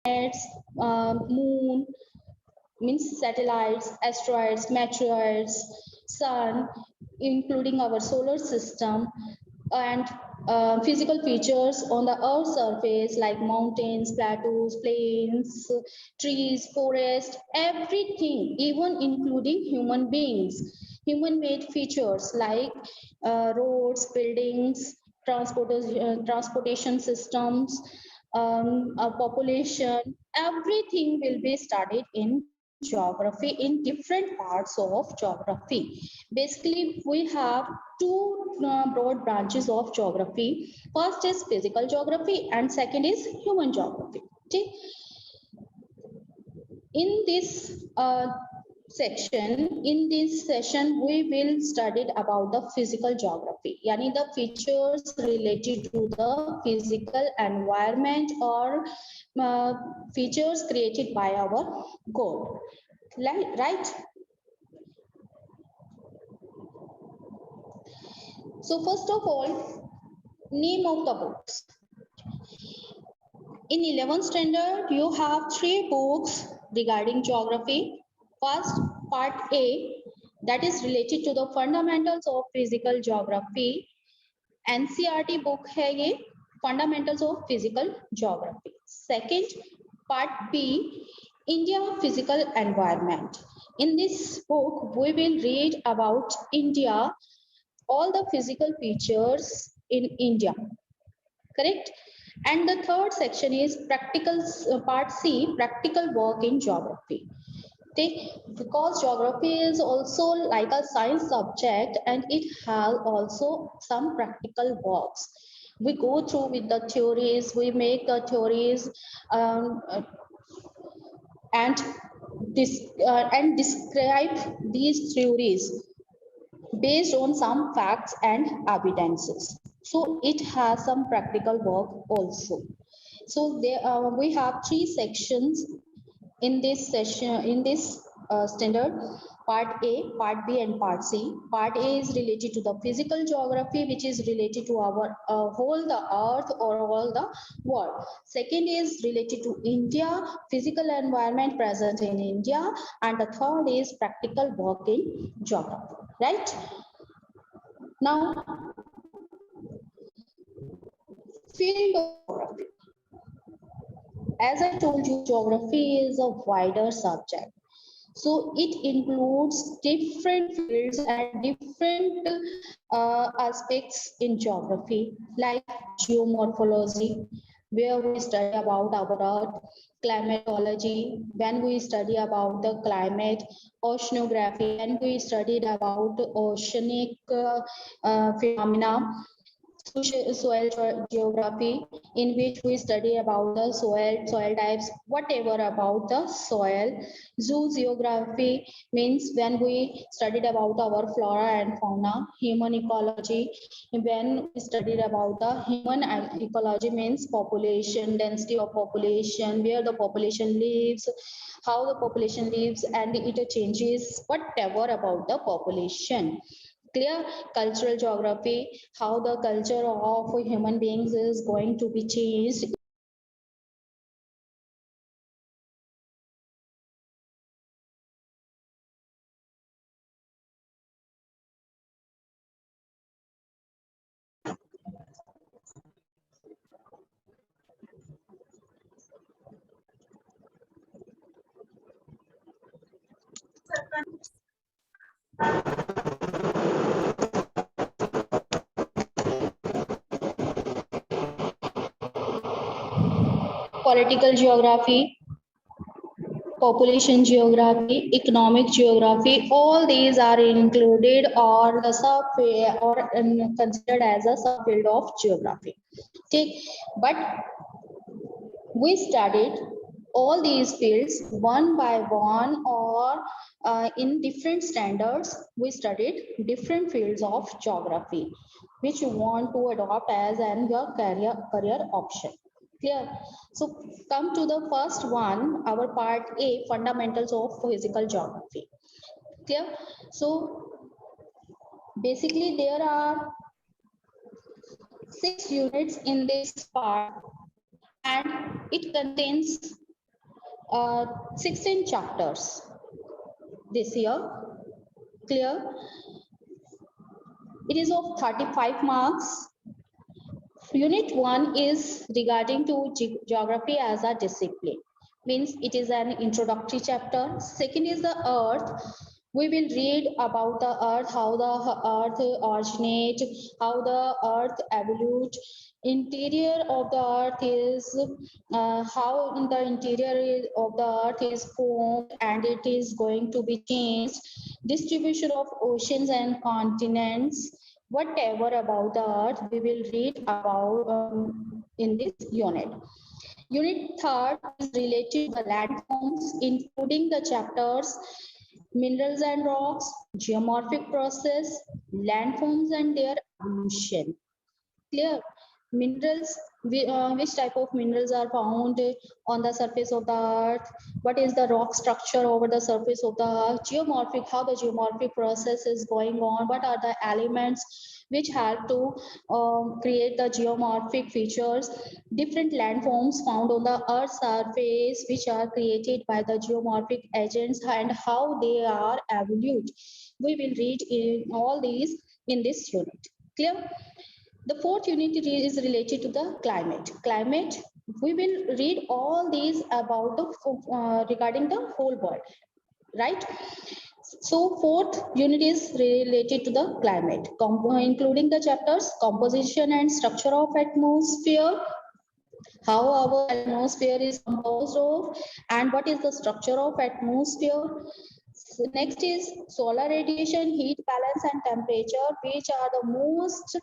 planets, moon, means satellites, asteroids, meteoroids, sun, including our solar system, and physical features on the Earth's surface like mountains, plateaus, plains, trees, forests, everything, even including human beings. Human-made features like roads, buildings, transportation systems, population, everything will be studied in geography in different parts of geography. Basically, we have two broad branches of geography. First is physical geography and second is human geography. Okay? In this in this session, we will study about the physical geography, yani the features related to the physical environment or features created by our God. Right? So first of all, name of the books. In 11th standard, you have 3 books regarding geography. First, part A, that is related to the fundamentals of physical geography. NCERT book है ये, fundamentals of physical geography. Second, part B, India physical environment. In this book, we will read about India, all the physical features in India. Correct? And the third section is practical, part C, practical work in geography. Okay? Because geography is also like a science subject and it has also some practical works. We go through with the theories, we make the theories and describe these theories based on some facts and evidences. So it has some practical work also. So there we have 3 sections in this session, in this standard: part A, part B, and part C. Part A is related to the physical geography, which is related to our whole the earth or all the world. Second is related to India, physical environment present in India, and the third is practical work in geography. Right? Now, field of geography. As I told you, geography is a wider subject. So it includes different fields and different aspects in geography, like geomorphology, where we study about our earth, climatology, when we study about the climate, oceanography, when we studied about oceanic phenomena, soil geography, in which we study about the soil types, whatever about the soil. Zoogeography means when we studied about our flora and fauna. Human ecology, when we studied about the human ecology, means population, density of population, where the population lives, how the population lives, and it changes, whatever about the population. Clear? Cultural geography, how the culture of human beings is going to be changed. Political geography, population geography, economic geography, all these are included or the considered as a subfield of geography. Okay, but we studied all these fields one by one, or in different standards we studied different fields of geography which you want to adopt as an your career option. Clear? So come to the first one, our part A, fundamentals of physical geography. Clear? So basically there are 6 units in this part and it contains 16 chapters this year. Clear? It is of 35 marks. Unit 1 is regarding to geography as a discipline. Means it is an introductory chapter. Second is the earth. We will read about the earth, how the earth originate, how the earth evolute. Interior of the earth is how in the interior of the earth is formed and it is going to be changed. Distribution of oceans and continents. Whatever about the earth, we will read about in this unit. Unit 3 is related to the landforms, including the chapters minerals and rocks, geomorphic process, landforms and their evolution. Clear? Minerals, which type of minerals are found on the surface of the earth, what is the rock structure over the surface of the earth, geomorphic, how the geomorphic process is going on, what are the elements which help to create the geomorphic features, different landforms found on the earth's surface which are created by the geomorphic agents and how they are evolute. We will read in all these in this unit. Clear? The fourth unit is related to the climate. Climate, we will read all these about the regarding the whole world, right? So fourth unit is related to the climate, including the chapters composition and structure of atmosphere, how our atmosphere is composed of, and what is the structure of atmosphere. So next is solar radiation, heat balance and temperature, which are the most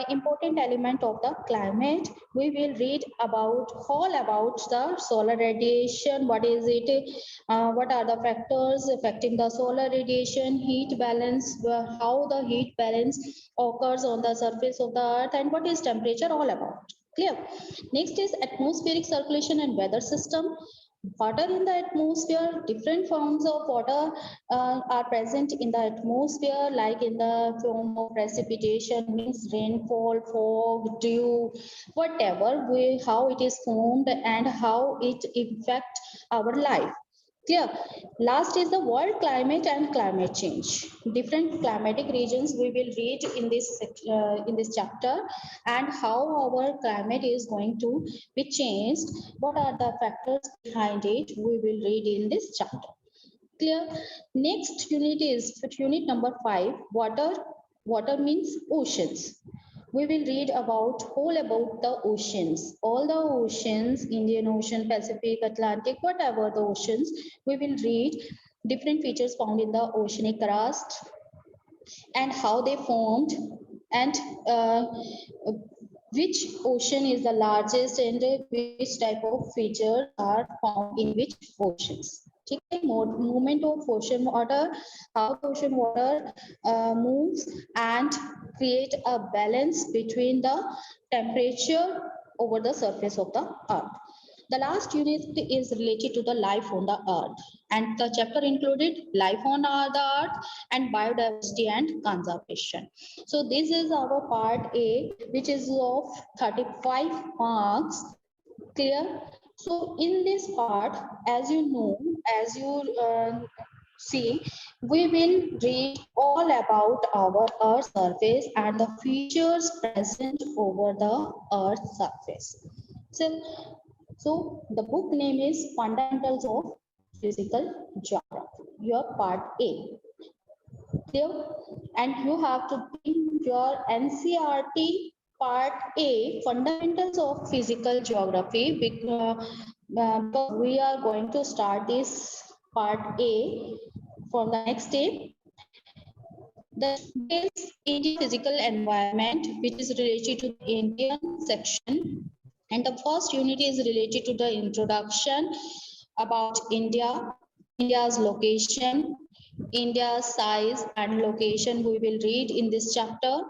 important element of the climate. We will read about all about the solar radiation, what is it, what are the factors affecting the solar radiation, heat balance, how the heat balance occurs on the surface of the earth, and what is temperature all about. Clear? Next is atmospheric circulation and weather system. Water in the atmosphere, different forms of water are present in the atmosphere, like in the form of precipitation, means rainfall, fog, dew, whatever way, how it is formed and how it affects our life. Clear? Last is the world climate and climate change. Different climatic regions we will read in this chapter, and how our climate is going to be changed. What are the factors behind it? We will read in this chapter. Clear? Next unit is unit number 5. Water. Water means oceans. We will read about all about the oceans, all the oceans, Indian Ocean, Pacific, Atlantic, whatever the oceans. We will read different features found in the oceanic crust and how they formed, and which ocean is the largest and which type of features are found in which oceans. Okay, movement of ocean water, how ocean water moves and create a balance between the temperature over the surface of the earth. The last unit is related to the life on the earth, and the chapter included life on the earth and biodiversity and conservation. So this is our part A, which is of 35 marks. Clear? So in this part, as you know, as you see, we will read all about our earth surface and the features present over the earth surface. So the book name is Fundamentals of Physical Geography, your part A. Clear? And you have to bring your NCERT part A, Fundamentals of Physical Geography, because we are going to start this part A from the next day. The is Indian physical environment, which is related to the Indian section. And the first unit is related to the introduction about India, India's location, India's size and location we will read in this chapter.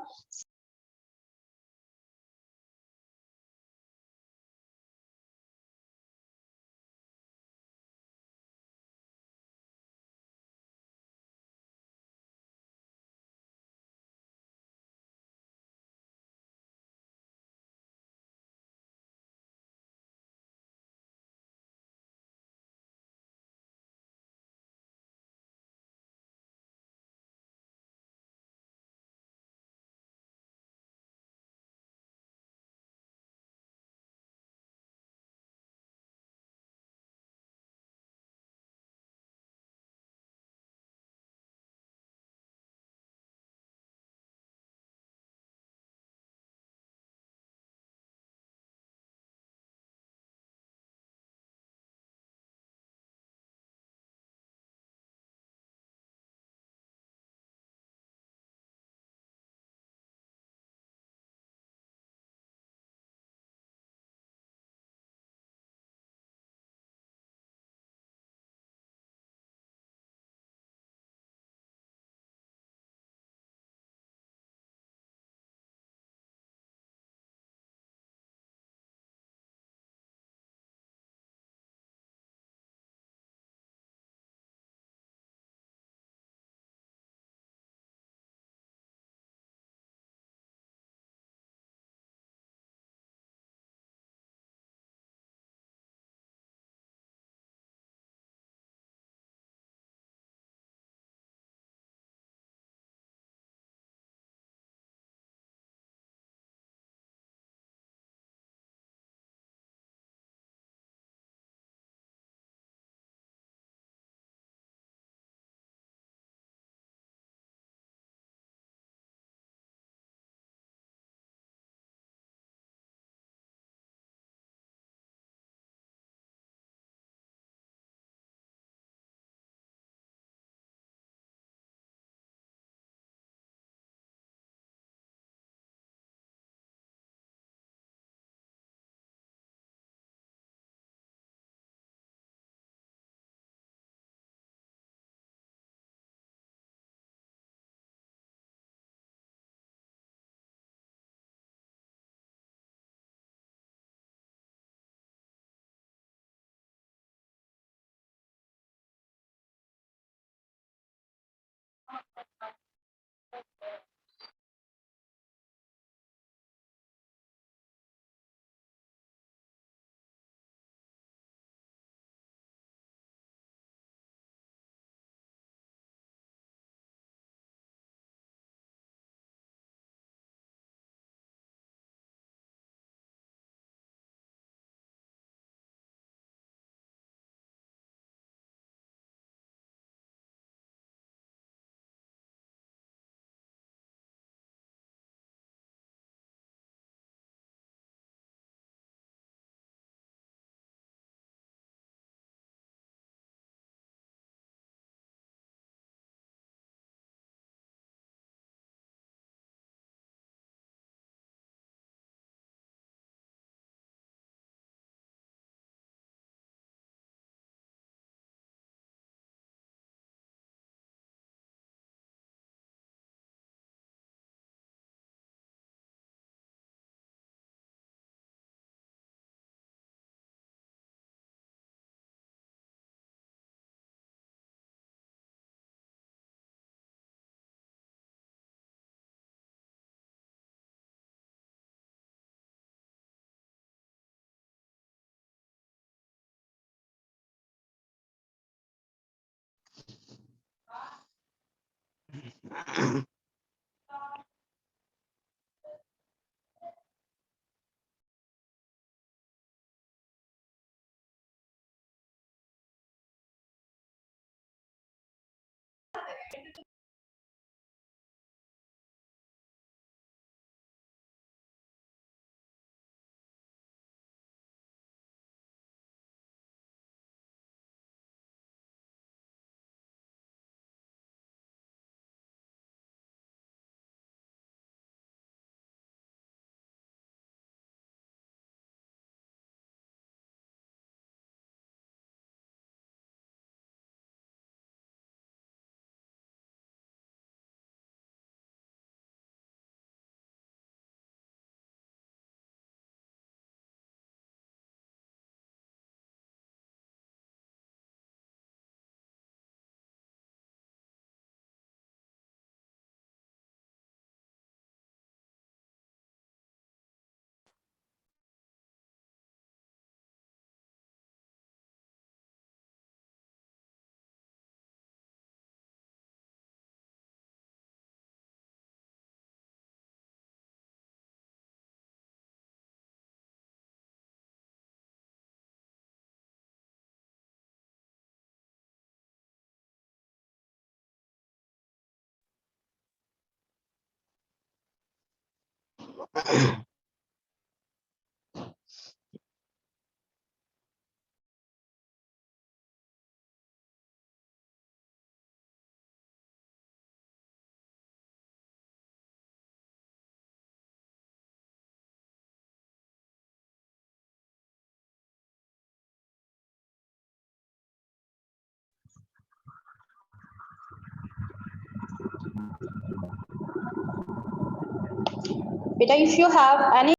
Beta, if you have any